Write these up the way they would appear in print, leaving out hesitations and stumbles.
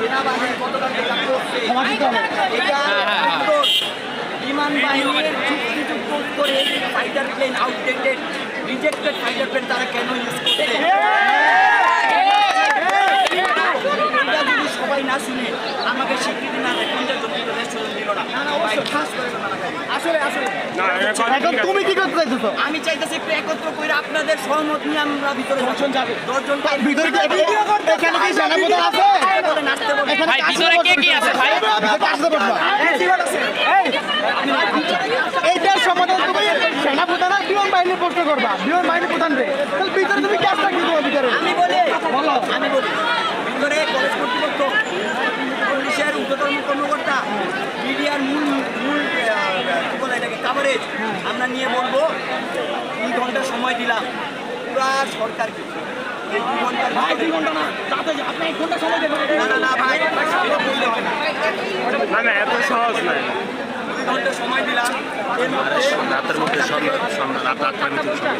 সেনাবাহিনীর গতকালকে যা করছে এটা বিমান বাহিনীর চুক্তিযুক্ত করে fighter plane outdated rejected fighter plane তারা কেন ইউজ করছে? এটা যদি সবাই না শুনে আমাকে স্বীকৃতি না দেয় কোনটা জন্য দেশ চলে দিল না খাস করে আসলে তুমি কি করতে চাইছো? আমি চাইতেছি একটু একত্র করে আপনাদের সহমত নিয়ে আমরা ভিতরে 10 জন যাবে। 10 জন ভিতরে কি এখানে কি সেনাপ্রধান আছে? নাচতে বলবো ভাই ভিতরে কে কি আছে ভাই? এইটার সমাধান তুমি সেনাপ্রধান আর বিমান বাহিনীর প্রশ্ন করবা। বিমান বাহিনীর প্রধান রে তাহলে ভিতরে তুমি কাজটা কি করবে ভিতরে? আমি বলি ভিতরে কলেজ কর্তৃপক্ষ পুলিশের ঊর্ধ্বতন কর্মকর্তা মিডিয়ার মূল কি বলে এটাকে কাভারেজ আমরা নিয়ে বলবো 2 ঘন্টা সময় দিলাম পুরা সরকারকে এই 2 ঘন্টার ভিতরে 2 ঘন্টা না তাতে আপনি 1 ঘন্টা সময় দেবেন না ভাই এটা বলতে হয় না এত সহজ নয়। 2 ঘন্টা সময় দিলাম এর মধ্যে রাতের মধ্যে রাত 8টার ভিতরে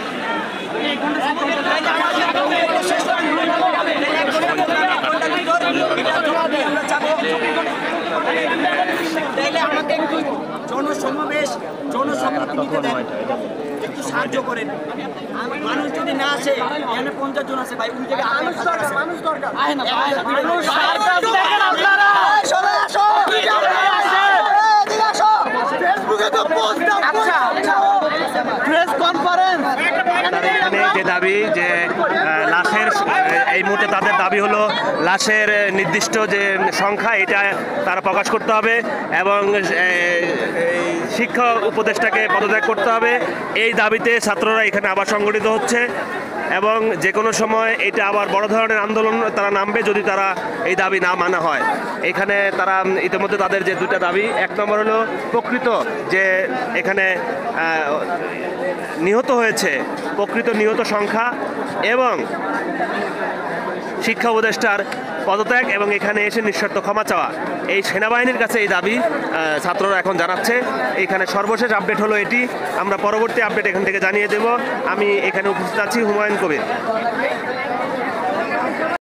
তাইলে আমাকে একটু জনসমাবেশ জনসম্মতি নিতে দেন, একটু সাহায্য করেন। মানুষ যদি না আসে এখানে 50 জন আছে ভাই ওই জায়গায় মানুষ দরকার যে দাবি যে লাশের এই মুহূর্তে তাদের দাবি হলো লাশের নির্দিষ্ট যে সংখ্যা এটা তারা প্রকাশ করতে হবে এবং শিক্ষা উপদেষ্টাকে পদত্যাগ করতে হবে। এই দাবিতে ছাত্ররা এখানে আবার সংগঠিত হচ্ছে এবং যে কোনো সময় এটা আবার বড় ধরনের আন্দোলন তারা নামবে যদি তারা এই দাবি না মানা হয়। এখানে তারা ইতিমধ্যে তাদের যে 2টা দাবি, 1 নম্বর হলো প্রকৃত যে এখানে নিহত হয়েছে প্রকৃত নিহত সংখ্যা এবং শিক্ষা উপদেষ্টার পদত্যাগ এবং এখানে এসে নিঃশর্ত ক্ষমা চাওয়া। এই সেনাবাহিনীর কাছে এই দাবি ছাত্ররা এখন জানাচ্ছে। এখানে সর্বশেষ আপডেট হলো এটি। আমরা পরবর্তী আপডেট এখান থেকে জানিয়ে দেব। আমি এখানে উপস্থিত আছি হুমায়ুন কবির।